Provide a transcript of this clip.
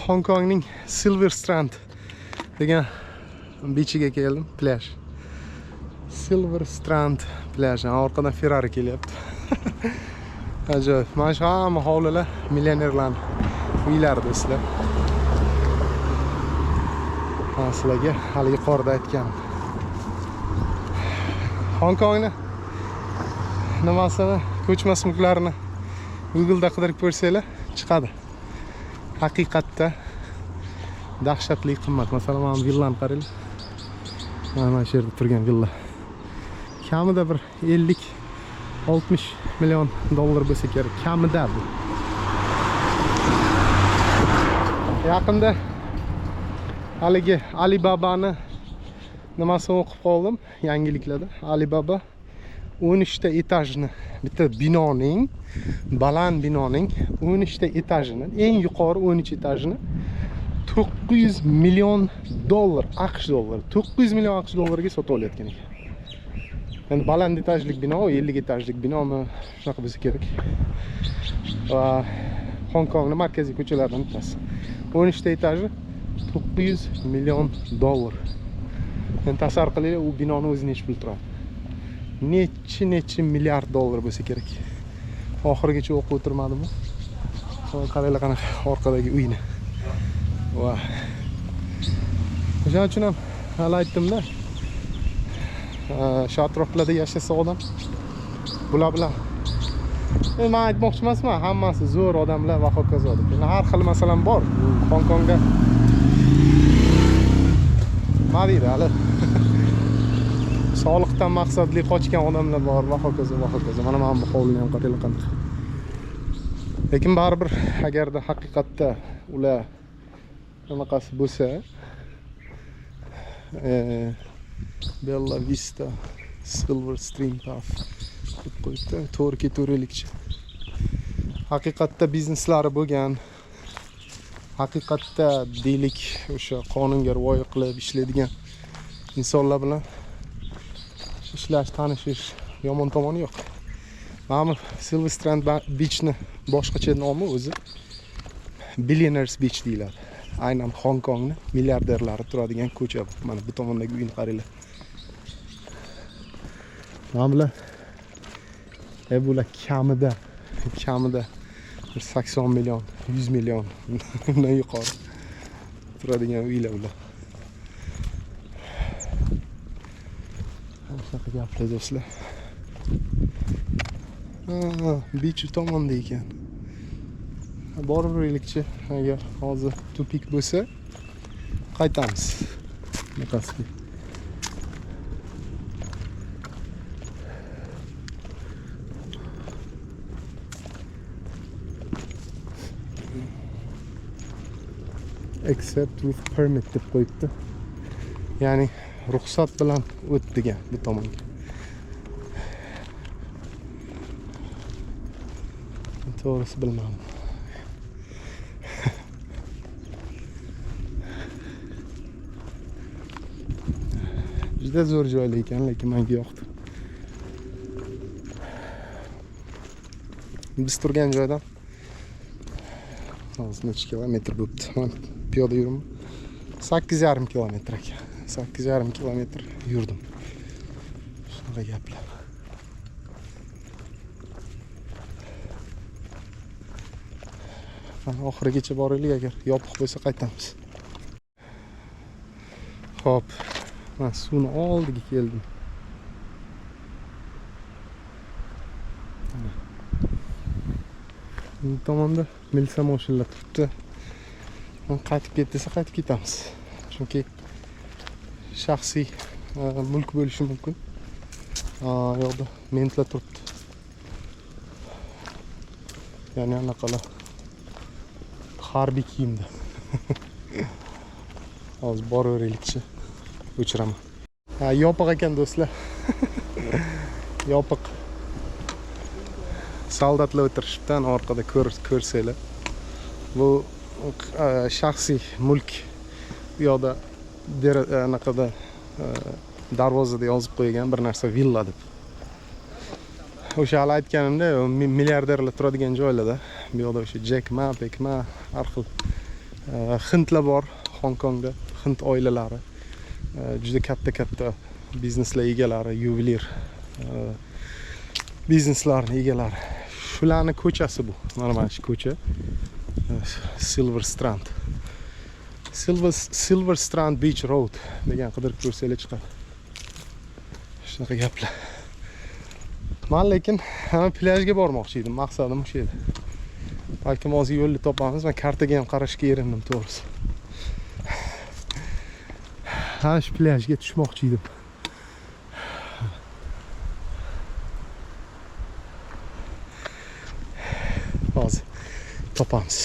Hong Kongning Silver Strand degan beachiga keldim, plyaj. Silver Strand plyaj. Orqadan Ferrari kelyapti. Ajoyib. Mana shu hamma hovlilar millionerlarning uylari do'stlar. Men sizlarga hali yuqorida aytganim. Hong Kongni nimasini, ko'chmas mulklarini Google'da qidirib ko'rsanglar chiqadi. Haqiqatda dahshatli qimmat. Masalan, mana villani qaranglar. Mana shu yerda turgan villa. Kamida bir 50-60 million dollar bo'lsa kerak. Kamida bu. Yaqinda haligi Alibaba'ni nimasini o'qib qoldim yangiliklarda. Alibaba 13 ta etajni, bitta binoning, baland binoning 13 ta etajini, eng yuqori 13 etajini 900 million dollar, AQSh dollari, 900 million AQSh dollariga sotib olayotgan ekan. Endi baland etajlik bino, 50 etajlik binomi shunaqa bo'lsa kerak. Va Hong Kongning markaziy ko'chalaridan bittasi. 13 ta etaji 900 million dollar. Endi tasavvur qilinglar, u binoni o'zi nechta pul turadi. Necha milliard dollar bo'lsa kerak. Oxirigacha o'qib o'tirmadim. Qaranglar qanaqa orqadagi uyni. Va o'shaning uchun ham hali aytdim-da. Shu atroflarda yashasa odam bular bilan men aytmoqchi emasman, hammasi zo'r odamlar va hokazo deb. Har xil masalan bor. Hong Kongda nima deydi hali soliqdan maqsadli qochgan odamlar bor va hokazo va hokazo. Mana bu hovlini ham qaranglar qanaqa. Lekin baribir agarda haqiqatda ular qanaqasi bo'lsa, Bella Vista Silver Stream Path deb qo'yibdi, to'g'ri ketaveraylikchi. Haqiqatda bizneslari bo'lgan, haqiqatda deylik o'sha qonunga rioya qilib ishlaydigan insonlar bilan ishlash, tanishish yomon tomoni yo'q. Mana Silver Strand Beachni boshqacha nomi o'zi Billionaires Beach deyiladi. Aynan Hong Kongni milliarderlari turadigan ko'cha. Mana bu tomondagi uyni qaranglar. Mana bular bular kamida 80 million, 100 million undan yuqori turadigan uylar ular. Shunaqa gaplar do'stlar. Beach tomonda ekan. Borib o'raylikchi, agar hozir tupik bo'lsa qaytamiz. Bunaqasiga. Except with permit deb qo'yibdi. Ya'ni ruxsat bilan o't degan bu tomonga. To'g'risi bilmadim. Juda zo'r joylar ekan, lekin menga yoqdi. Biz turgan joydan hozir necha kilometr bo'libdi? Men piyoda yuraman. 8,5 kilometr ekan. 8,5 kilometr yurdim. Shunaqa gaplar. Oxirigacha boraylik, agar yopiq bo'lsa qaytamiz. Xo'p, men suvni oldiga keldim. Bu tomonda milisa mashinalar turibdi. Men qaytib ket desa qaytib ketamiz. Chunki shaxsiy mulk bo'lishi mumkin. Yo'qda mentlar turibdi. Ya'ni anaqalar harbiy kiyimda. Hozir boraveraylikchi. O'chiraman. Yopiq ekan do'stlar. Yopiq. Soldatlar o'tirishibdi, orqada ko'rsanglar. Bu shaxsiy mulk. Bu yoqda anaqada darvozada yozib qo'ygan bir narsa villa deb. O'sha hali aytganimda milliarderlar turadigan joylarda bu yoqda o'sha Jack Ma, Pek Ma har xil Hindlar bor Hong Kongda, hind oilalari. Juda katta bizneslar egalari, yuvelir bizneslarning egalari. Shularning ko'chasi bu. Mana mana shu ko'cha. Silver Strand. Silver Strand Beach Road degan qidirib ko'rsanglar chiqadi. Shunaqa gaplar. Men lekin plyajga bormoqchi edim. Maqsadim o'sha edi. Balkim hozir yo'lni topamiz. Men kartaga ham qarashga erindim to'g'risi. Shu plyajga tushmoqchi edim. Hozir topamiz.